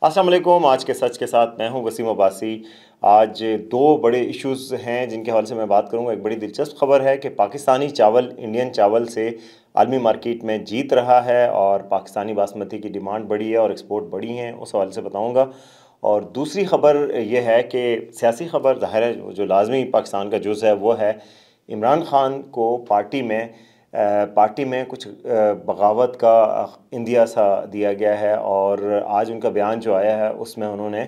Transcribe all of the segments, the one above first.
अस्सलाम वालेकुम। आज के सच के साथ मैं हूं वसीम अब्बासी। आज दो बड़े इश्यूज़ हैं जिनके हवाले से मैं बात करूंगा। एक बड़ी दिलचस्प खबर है कि पाकिस्तानी चावल इंडियन चावल से आलमी मार्केट में जीत रहा है और पाकिस्तानी बासमती की डिमांड बढ़ी है और एक्सपोर्ट बढ़ी हैं, उस हवाले से बताऊंगा। और दूसरी खबर यह है कि सियासी खबर ज़ाहिर है जो लाजमी पाकिस्तान का जुज़ है वो है इमरान खान को पार्टी में कुछ बगावत का इंदिया सा दिया गया है। और आज उनका बयान जो आया है उसमें उन्होंने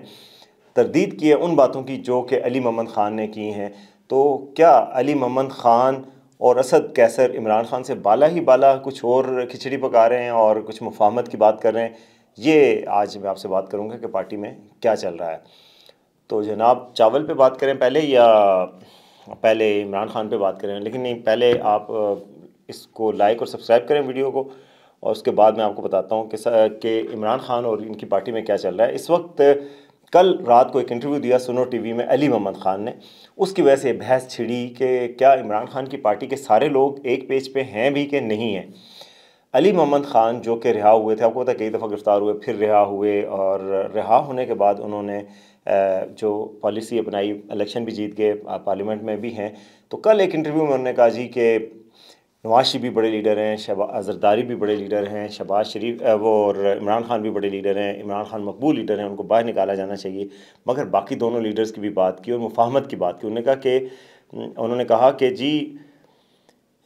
तरदीद की है उन बातों की जो कि अली मोहम्मद ख़ान ने की हैं। तो क्या अली मोहम्मद ख़ान और असद कैसर इमरान खान से बाला ही बाला कुछ और खिचड़ी पका रहे हैं और कुछ मुफाहमत की बात कर रहे हैं? ये आज मैं आपसे बात करूंगा कि पार्टी में क्या चल रहा है। तो जनाब, चावल पे बात करें पहले या पहले इमरान खान पे बात करें? लेकिन नहीं, पहले आप इसको लाइक और सब्सक्राइब करें वीडियो को, और उसके बाद मैं आपको बताता हूँ कि इमरान खान और इनकी पार्टी में क्या चल रहा है इस वक्त। कल रात को एक इंटरव्यू दिया सुनो टीवी में अली मोहम्मद ख़ान ने, उसकी वजह से बहस छिड़ी कि क्या इमरान खान की पार्टी के सारे लोग एक पेज पे हैं भी कि नहीं हैं। अली मोहम्मद ख़ान जो कि रिहा हुए थे, आपको पता है कई दफ़ा गिरफ़्तार हुए फिर रिहा हुए, और रिहा होने के बाद उन्होंने जो पॉलिसी अपनाई, इलेक्शन भी जीत गए, पार्लियामेंट में भी हैं। तो कल एक इंटरव्यू में उन्होंने कहा जी कि नवाज शरीफ भी बड़े लीडर हैं, जरदारी भी बड़े लीडर हैं, शहबाज शरीफ वो और इमरान खान भी बड़े लीडर हैं, इमरान खान मकबूल लीडर हैं, उनको बाहर निकाला जाना चाहिए। मगर बाकी दोनों लीडर्स की भी बात की और मुफाहमत की बात की। उन्होंने कहा कि जी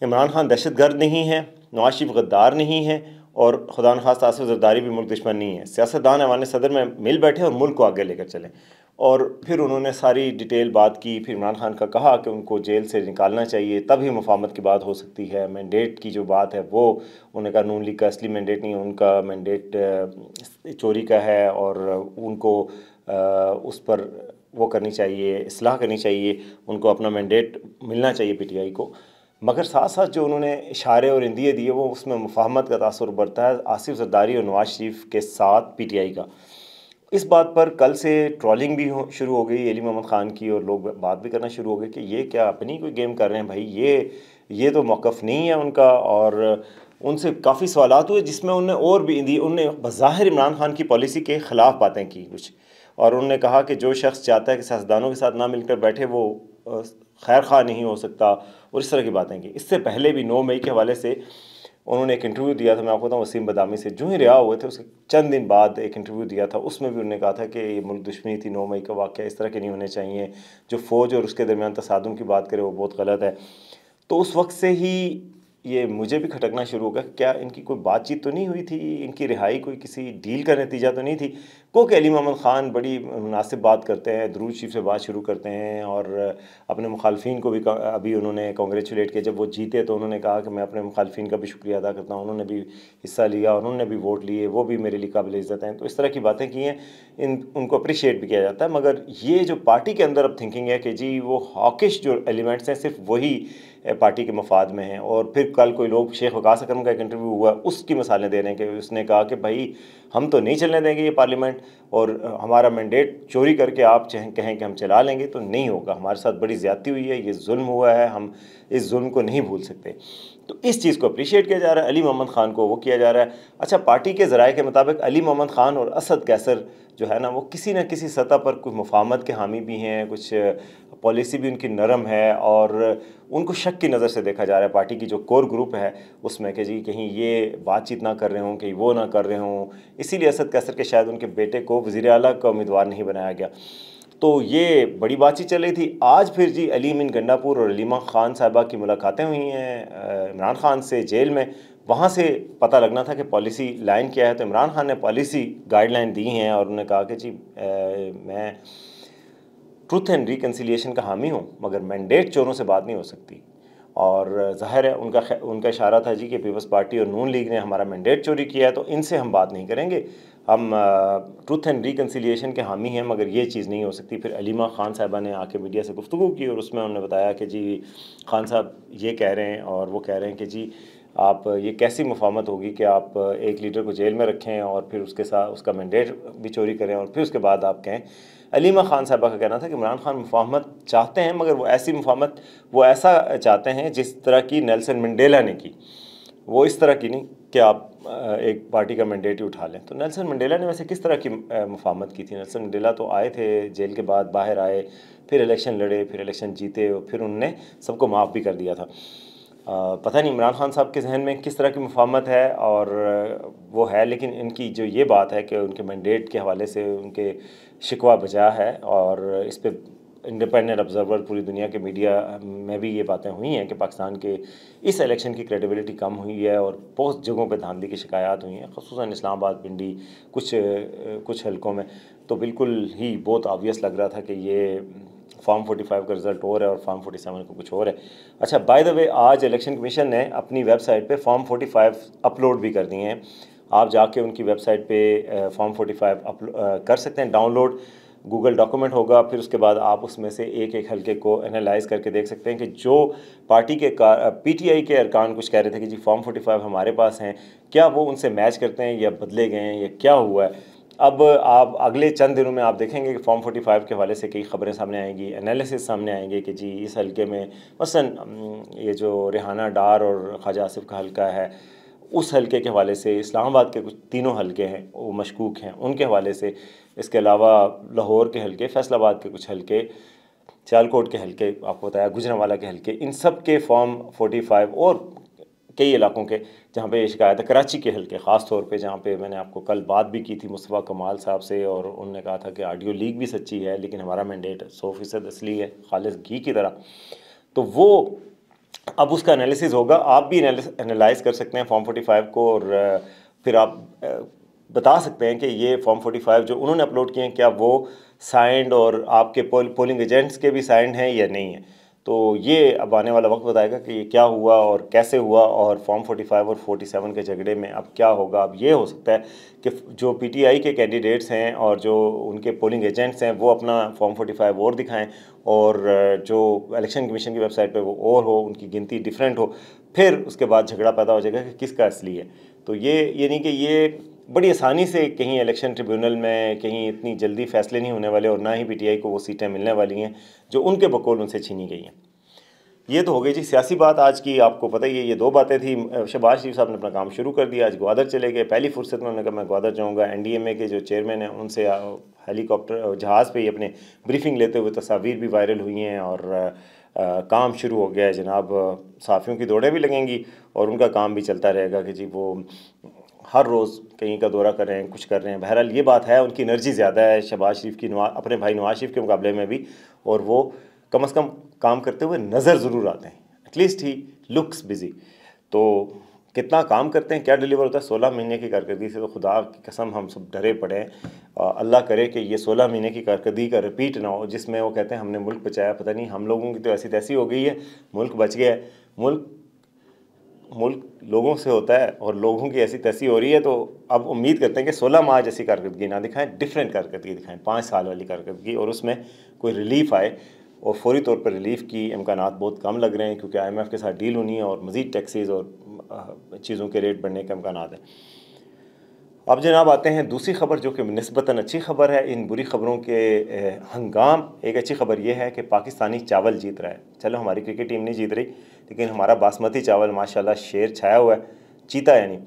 इमरान खान दहशतगर्द नहीं है, नवाज शरीफ गद्दार नहीं है, और खुदा न खास्ता आसिफ जरदारी भी मुल्क दुश्मन नहीं है। सियासतदान ऐवान सदर में मिल बैठे और मुल्क को आगे लेकर चलें। और फिर उन्होंने सारी डिटेल बात की। फिर इमरान खान का कहा कि उनको जेल से निकालना चाहिए, तभी मुफाहमत की बात हो सकती है। मैंडेट की जो बात है वो उन्होंने कहा नून लीग का असली मैंडेट नहीं है, उनका मैंडेट चोरी का है और उनको उस पर वो करनी चाहिए, इस्लाह करनी चाहिए, उनको अपना मैंडेट मिलना चाहिए पीटीआई को। मगर साथ साथ जो उन्होंने इशारे और इंदिए दिए वो उसमें मुफाहमत का तासुर बढ़ता है आसिफ जरदारी और नवाज शरीफ के साथ पीटीआई का। इस बात पर कल से ट्रोलिंग भी शुरू हो गई अली मोहम्मद ख़ान की, और लोग बात भी करना शुरू हो गए कि ये क्या अपनी कोई गेम कर रहे हैं भाई, ये तो मौक़िफ़ नहीं है उनका। और उनसे काफ़ी सवालात हुए जिसमें उन्होंने बज़ाहिर इमरान खान की पॉलिसी के ख़िलाफ़ बातें की कुछ। और उन्होंने कहा कि जो शख्स चाहता है कि सियासतदानों के साथ ना मिलकर बैठे वो खैर खा नहीं हो सकता, और इस तरह की बातें की। इससे पहले भी 9 मई के हवाले से उन्होंने एक इंटरव्यू दिया था, मैं आपको बताऊँ, वसीम बदामी से। जो ही रिहा हुए थे उसके चंद दिन बाद एक इंटरव्यू दिया था, उसमें भी उन्होंने कहा था कि ये मुल्क दुश्मनी थी, 9 मई का वाक़या इस तरह के नहीं होने चाहिए, जो फ़ौज और उसके दरमियान तसादुम की बात करे वो बहुत गलत है। तो उस वक्त से ही ये मुझे भी खटकना शुरू हो गया, क्या इनकी कोई बातचीत तो नहीं हुई थी, इनकी रिहाई कोई किसी डील का नतीजा तो नहीं थी। क्योंकि अली मोहम्मद ख़ान बड़ी मुनासिब बात करते हैं, दुरूद शरीफ से बात शुरू करते हैं, और अपने मुखालफिन को भी अभी उन्होंने कॉन्ग्रेचुलेट किया जब वो जीते, तो उन्होंने कहा कि मैं अपने मुखालफिन का भी शुक्रिया अदा करता हूँ, उन्होंने भी हिस्सा लिया, उन्होंने भी वोट लिए, वो भी मेरे लिए काबिल इज़्ज़त हैं। तो इस तरह की बातें की हैं, उनको अप्रिशिएट भी किया जाता है। मगर ये जो पार्टी के अंदर अब थिंकिंग है कि जी वो हॉकिश जो एलिमेंट्स हैं सिर्फ वही पार्टी के मफाद में हैं। और फिर कल कोई लोग, शेख वकास अकरम का एक इंटरव्यू हुआ, उसकी मिसालें दे रहे हैं कि उसने कहा कि भाई हम तो नहीं चलने देंगे ये पार्लियामेंट, और हमारा मैंडेट चोरी करके आप कहें कि हम चला लेंगे तो नहीं होगा, हमारे साथ बड़ी ज़्यादती हुई है, ये जुल्म हुआ है, हम इस जुल्म को नहीं भूल सकते। तो इस चीज़ को अप्रिशिएट किया जा रहा है, अली मोहम्मद ख़ान को वो किया जा रहा है। अच्छा, पार्टी के ज़राए के मुताबिक अली मोहम्मद ख़ान और असद कैसर जो है ना, वो किसी न किसी सतह पर कुछ मुफाहमत के हामी भी हैं, कुछ पॉलिसी भी उनकी नरम है, और उनको शक की नज़र से देखा जा रहा है पार्टी की जो कोर ग्रुप है उसमें कि जी कहीं ये बातचीत ना कर रहे हों, कहीं वो ना कर रहे हों। इसीलिए असद कैसर के शायद उनके बेटे को वज़ीर आला का उम्मीदवार नहीं बनाया गया। तो ये बड़ी बातचीत चल रही थी। आज फिर जी अली मीन गंडापुर और अलीमा ख़ान साहिबा की मुलाकातें हुई हैं इमरान खान से जेल में। वहाँ से पता लगना था कि पॉलिसी लाइन क्या है। तो इमरान खान ने पॉलिसी गाइडलाइन दी हैं और उन्होंने कहा कि जी मैं ट्रुथ एंड रिकन्सिलिएशन का हामी हूँ, मगर मैंडेट चोरों से बात नहीं हो सकती। और ज़ाहिर है उनका इशारा था जी कि पीपल्स पार्टी और नून लीग ने हमारा मैंडेट चोरी किया है, तो इनसे हम बात नहीं करेंगे, हम ट्रुथ एंड रिकन्सिलिएशन के हामी हैं, मगर ये चीज़ नहीं हो सकती। फिर अलीमा ख़ान साहिबा ने आके मीडिया से गुफ्तगू की और उसमें उन्होंने बताया कि जी खान साहब ये कह रहे हैं और वो कह रहे हैं कि जी आप ये कैसी मुफाहमत होगी कि आप एक लीडर को जेल में रखें और फिर उसके साथ उसका मैंडेट भी चोरी करें और फिर उसके बाद आप कहें। अलीमा ख़ान साहबा का कहना था कि इमरान खान मुफाहमत चाहते हैं, मगर वो ऐसी मुफाहमत वो ऐसा चाहते हैं जिस तरह की नेल्सन मंडेला ने की। वो इस तरह की नहीं कि आप एक पार्टी का मैंडेट ही उठा लें। तो नेल्सन मंडेला ने वैसे किस तरह की मुफाहमत की थी? नेल्सन मंडेला तो आए थे जेल के बाद, बाहर आए, फिर इलेक्शन लड़े, फिर इलेक्शन जीते और फिर उनने सबको माफ़ भी कर दिया था। पता नहीं इमरान खान साहब के जहन में किस तरह की मुफाहमत है और वो है, लेकिन इनकी जो ये बात है कि उनके मैंडेट के हवाले से उनके शिकवा बजा है और इस पर इंडिपेंडेंट ऑब्जर्वर पूरी दुनिया के मीडिया में भी ये बातें हुई हैं कि पाकिस्तान के इस इलेक्शन की क्रेडिबिलिटी कम हुई है और बहुत जगहों पे धांधली की शिकायत हुई हैं, ख़ुसूसन इस्लामाबाद, पिंडी, कुछ हलकों में। तो बिल्कुल ही बहुत ऑब्वियस लग रहा था कि ये फॉर्म 45 का रिज़ल्ट और है और फॉर्म 47 का कुछ और है। अच्छा, बाय द वे, आज इलेक्शन कमीशन ने अपनी वेबसाइट पे फॉर्म 45 अपलोड भी कर दिए हैं। आप जाके उनकी वेबसाइट पे फॉर्म 45 कर सकते हैं डाउनलोड। गूगल डॉक्यूमेंट होगा, फिर उसके बाद आप उसमें से एक एक हल्के को एनालाइज करके देख सकते हैं कि जो पार्टी के पीटीआई के अरकान कुछ कह रहे थे कि जी फॉर्म 45 हमारे पास हैं, क्या वो उनसे मैच करते हैं या बदले गए हैं या क्या हुआ है। अब आप अगले चंद दिनों में आप देखेंगे कि फॉर्म 45 के हवाले से कई खबरें सामने आएंगी, एनालिसिस सामने आएंगे कि जी इस हल्के में मसलन ये जो रेहाना डार और ख्वाजा आसिफ का हल्का है, उस हल्के के हवाले से इस्लामाबाद के कुछ तीनों हल्के हैं वो मशकूक हैं, उनके हवाले से। इसके अलावा लाहौर के हल्के, फैसलाबाद के कुछ हल्के, सियालकोट के हल्के, आपको बताया गुजरांवाला के हल्के, इन सब के फॉर्म 45 और कई इलाकों के जहाँ पे शिकायत है, कराची के हल्के ख़ास तौर पे, जहाँ पे मैंने आपको कल बात भी की थी मुस्तफ़ा कमाल साहब से और उन्होंने कहा था कि ऑडियो लीक भी सच्ची है लेकिन हमारा मैंडेट 100% असली है, खालिस घी की तरह। तो वो अब उसका एनालिसिस होगा, आप भी एनालाइज कर सकते हैं फॉर्म 45 को और फिर आप बता सकते हैं कि ये फॉर्म 45 जो उन्होंने अपलोड किए हैं क्या वो साइंड और आपके पोलिंग एजेंट्स के भी साइंड हैं या नहीं है। तो ये अब आने वाला वक्त बताएगा कि ये क्या हुआ और कैसे हुआ और फॉर्म 45 और 47 के झगड़े में अब क्या होगा। अब ये हो सकता है कि जो पीटीआई के कैंडिडेट्स हैं और जो उनके पोलिंग एजेंट्स हैं वो अपना फॉर्म 45 और दिखाएं और जो इलेक्शन कमीशन की वेबसाइट पे वो और हो, उनकी गिनती डिफरेंट हो, फिर उसके बाद झगड़ा पैदा हो जाएगा कि किसका असली है। तो ये नहीं कि ये बड़ी आसानी से कहीं इलेक्शन ट्रिब्यूनल में कहीं इतनी जल्दी फैसले नहीं होने वाले और ना ही पीटीआई को वो सीटें मिलने वाली हैं जो उनके बकौल उनसे छीनी गई हैं। ये तो हो गई जी सियासी बात आज की, आपको पता ही है ये दो बातें थी। शहबाज शरीफ साहब ने अपना काम शुरू कर दिया, आज ग्वादर चले गए, पहली फुर्सत में उन्होंने कहा मैं ग्वादर जाऊँगा। एनडीएमए के जो चेयरमैन हैं उनसे हेलीकॉप्टर जहाज़ पे ही अपने ब्रीफिंग लेते हुए तस्वीर भी वायरल हुई हैं और काम शुरू हो गया है जनाब। सहाफ़ियों की दौड़ें भी लगेंगी और उनका काम भी चलता रहेगा कि जी वो हर रोज़ कहीं का दौरा कर रहे हैं, कुछ कर रहे हैं। बहरहाल ये बात है, उनकी एनर्जी ज़्यादा है शहबाज शरीफ की अपने भाई नवाज शरीफ के मुकाबले में भी, और वो कम अज़ कम काम करते हुए नज़र ज़रूर आते हैं, एटलीस्ट ही लुक्स बिज़ी। तो कितना काम करते हैं, क्या डिलीवर होता है 16 महीने की कारकर्दगी से, तो खुदा की कसम हम सब डरे पड़े हैं। अल्लाह करे कि ये 16 महीने की कारकर्दगी का रिपीट ना हो जिसमें वो कहते हैं हमने मुल्क बचाया। पता नहीं हम लोगों की तो ऐसी तैसी हो गई है, मुल्क बच गया है। मुल्क लोगों से होता है और लोगों की ऐसी तैसी हो रही है। तो अब उम्मीद करते हैं कि 16 माह जैसी कारकर्दगी ना दिखाएं, डिफरेंट कारकर्दगी दिखाएं, 5 साल वाली कारकर्दगी, और उसमें कोई रिलीफ आए। और फौरी तौर पर रिलीफ की इम्कानात बहुत कम लग रहे हैं क्योंकि IMF के साथ डील होनी है और मज़ीद टैक्सेस और चीज़ों के रेट बढ़ने के इम्कानात हैं। अब जनाब आते हैं दूसरी खबर जो कि निस्बतन अच्छी खबर है। इन बुरी खबरों के हंगाम एक अच्छी खबर यह है कि पाकिस्तानी चावल जीत रहा है। चलो हमारी क्रिकेट टीम नहीं जीत रही लेकिन हमारा बासमती चावल माशाल्लाह शेर छाया हुआ है, चीता यानी।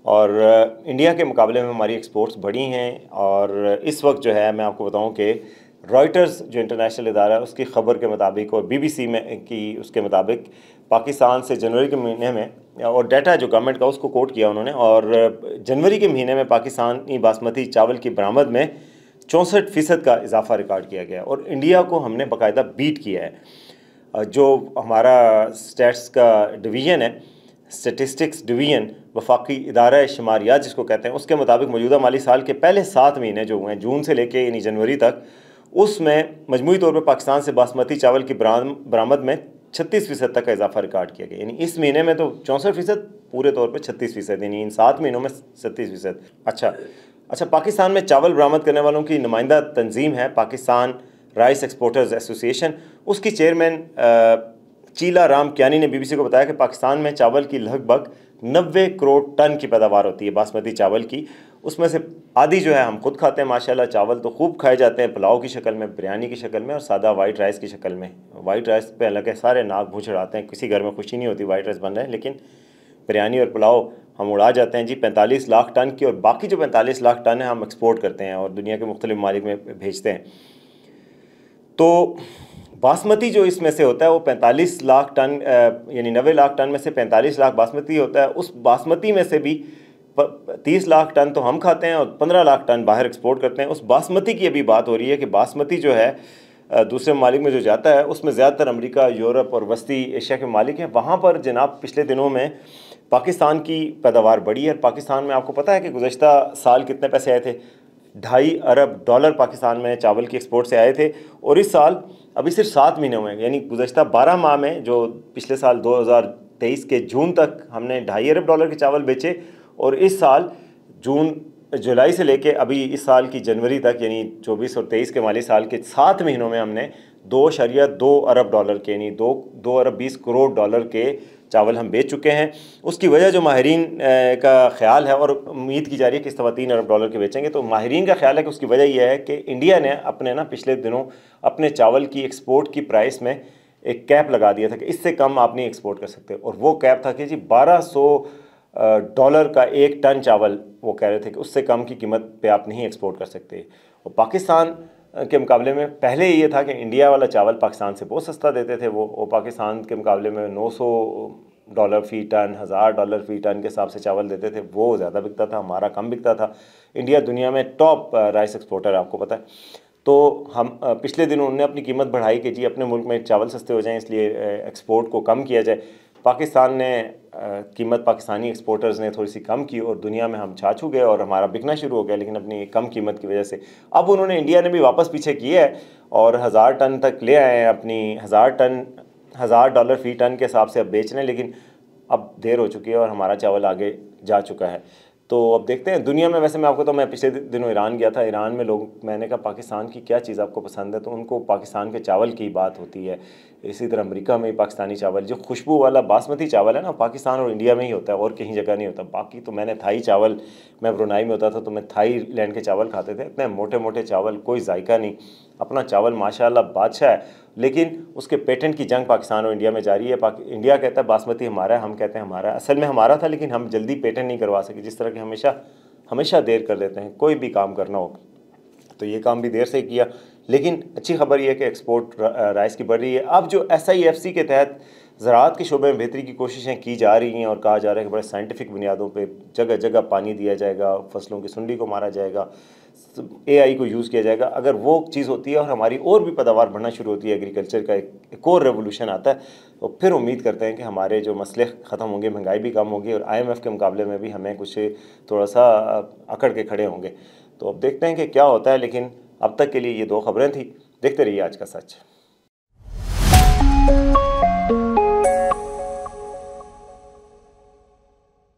और इंडिया के मुकाबले में हमारी एक्सपोर्ट्स बढ़ी हैं। और इस वक्त जो है मैं आपको बताऊं कि रॉयटर्स जो इंटरनेशनल इदारा है उसकी ख़बर के मुताबिक और BBC में की उसके मुताबिक पाकिस्तान से जनवरी के महीने में, और डाटा जो गवर्नमेंट का उसको कोट किया उन्होंने, और जनवरी के महीने में पाकिस्तानी बासमती चावल की बरामद में 64% का इजाफा रिकॉर्ड किया गया और इंडिया को हमने बाकायदा बीट किया है। जो हमारा स्टैट्स का डिवीज़न है, स्टेटिस्टिक्स डिवीज़न, वफाकी इदारा शुमारियात जिसको कहते हैं, उसके मुताबिक मौजूदा माली साल के पहले 7 महीने जो हुए हैं, जून से लेके यानी जनवरी तक, उसमें मजमूई तौर पर पाकिस्तान से बासमती चावल की बरामद में 36% तक का इजाफा रिकॉर्ड किया गया। यानी इस महीने में तो 64%, पूरे तौर पर 36%, यानी इन 7 महीनों में 37%। अच्छा, पाकिस्तान में चावल बरामद करने वालों की नुमाइंदा तंजीम है पाकिस्तान राइस एक्सपोर्टर्स एसोसिएशन। उसकी चेयरमैन चीला राम कियानी ने BBC को बताया कि पाकिस्तान में चावल की लगभग 90 करोड़ टन की पैदावार होती है बासमती चावल की। उसमें से आधी जो है हम खुद खाते हैं माशाल्लाह। चावल तो खूब खाए जाते हैं, पुलाव की शक्ल में, बिरयानी की शक्ल में और सादा वाइट राइस की शक्ल में। वाइट राइस पे अलग है, सारे नाक भूँ चढ़ाते हैं, किसी घर में खुशी नहीं होती वाइट राइस बन रहे हैं, लेकिन बिरयानी और पुलाव हम उड़ा जाते हैं जी 45 लाख टन की, और बाकी जो 45 लाख टन है हम एक्सपोर्ट करते हैं और दुनिया के मुख्तलिफ ममालिक में भेजते हैं। तो बासमती जो इसमें से होता है वो 45 लाख टन यानी 90 लाख टन में से 45 लाख बासमती होता है। उस बासमती में से भी 30 लाख टन तो हम खाते हैं और 15 लाख टन बाहर एक्सपोर्ट करते हैं। उस बासमती की अभी बात हो रही है कि बासमती जो है दूसरे ममालिक में जो जाता है उसमें ज़्यादातर अमेरिका, यूरोप और वस्ती एशिया के ममालिक हैं। वहाँ पर जनाब पिछले दिनों में पाकिस्तान की पैदावार बढ़ी है। पाकिस्तान में आपको पता है कि गुज़श्ता साल कितने पैसे आए थे? 2.5 अरब डॉलर पाकिस्तान में चावल की एक्सपोर्ट से आए थे, और इस साल अभी सिर्फ 7 महीनों में यानी गुज़श्ता 12 माह में, जो पिछले साल 2023 के जून तक हमने 2.5 अरब डॉलर के चावल बेचे, और इस साल जुलाई से लेके अभी इस साल की जनवरी तक यानी 24 और 23 के माली साल के 7 महीनों में हमने 2.2 अरब डॉलर के यानी 2 अरब 20 करोड़ डॉलर के चावल हम बेच चुके हैं। उसकी वजह जो माहिरीन का ख्याल है, और उम्मीद की जा रही है कि इस दफ़ा 3 अरब डॉलर के बेचेंगे, तो माहिरीन का ख्याल है कि उसकी वजह यह है कि इंडिया ने अपने पिछले दिनों अपने चावल की एक्सपोर्ट की प्राइस में एक कैप लगा दिया था कि इससे कम आप नहीं एक्सपोर्ट कर सकते, और वो कैप था कि जी 1200 डॉलर का 1 टन चावल वो कह रहे थे कि उससे कम की कीमत पे आप नहीं एक्सपोर्ट कर सकते। और पाकिस्तान के मुकाबले में पहले ये था कि इंडिया वाला चावल पाकिस्तान से बहुत सस्ता देते थे वो पाकिस्तान के मुकाबले में 900 डॉलर फ़ी टन, 1000 डॉलर फ़ी टन के हिसाब से चावल देते थे, वो ज़्यादा बिकता था, हमारा कम बिकता था। इंडिया दुनिया में टॉप राइस एक्सपोर्टर है, आपको पता है। तो हम पिछले दिनों उन्होंने अपनी कीमत बढ़ाई कि जी अपने मुल्क में चावल सस्ते हो जाएं, इसलिए एक्सपोर्ट को कम किया जाए। पाकिस्तान ने कीमत पाकिस्तानी एक्सपोर्टर्स ने थोड़ी सी कम की और दुनिया में हम छा छू गए और हमारा बिकना शुरू हो गया, लेकिन अपनी कम कीमत की वजह से अब उन्होंने, इंडिया ने भी वापस पीछे किया है और 1000 टन तक ले आए हैं, अपनी 1000 डॉलर फ़ी टन के हिसाब से अब बेच रहे हैं, लेकिन अब देर हो चुकी है और हमारा चावल आगे जा चुका है। तो अब देखते हैं दुनिया में। वैसे मैं पिछले दिनों ईरान गया था, ईरान में मैंने कहा पाकिस्तान की क्या चीज़ आपको पसंद है, तो उनको पाकिस्तान के चावल की बात होती है। इसी तरह अमेरिका में पाकिस्तानी चावल, जो खुशबू वाला बासमती चावल है ना, पाकिस्तान और इंडिया में ही होता है और कहीं जगह नहीं होता। बाकी तो मैंने थाई चावल, मैं ब्रुनाई में होता था तो मैं थाईलैंड के चावल खाते थे, इतने मोटे मोटे चावल, कोई जायका नहीं। अपना चावल माशाल्लाह बादशाह है, लेकिन उसके पेटेंट की जंग पाकिस्तान और इंडिया में जारी है। इंडिया कहता है बासमती हमारा है, हम कहते हैं हमारा है। असल में हमारा था, लेकिन हम जल्दी पेटेंट नहीं करवा सके, जिस तरह के हमेशा देर कर देते हैं कोई भी काम करना हो। तो ये काम भी देर से किया, लेकिन अच्छी खबर यह है कि एक्सपोर्ट राइस की बढ़ रही है। अब जो SIFC के तहत ज़राअत के शोबे में बेहतरी की कोशिशें की जा रही हैं और कहा जा रहा है कि बड़े साइंटिफिक बुनियादों पे जगह जगह पानी दिया जाएगा, फसलों की सुंडी को मारा जाएगा, AI को यूज़ किया जाएगा। अगर वो चीज़ होती है और हमारी और भी पैदावार बढ़ना शुरू होती है, एग्रीकल्चर का एक और रेवोल्यूशन आता है, तो फिर उम्मीद करते हैं कि हमारे जो मसले ख़त्म होंगे, महंगाई भी कम होगी और IMF के मुकाबले में भी हमें कुछ थोड़ा सा अकड़ के खड़े होंगे। तो अब देखते हैं कि क्या होता है, लेकिन अब तक के लिए ये 2 खबरें थी। देखते रहिए आज का सच।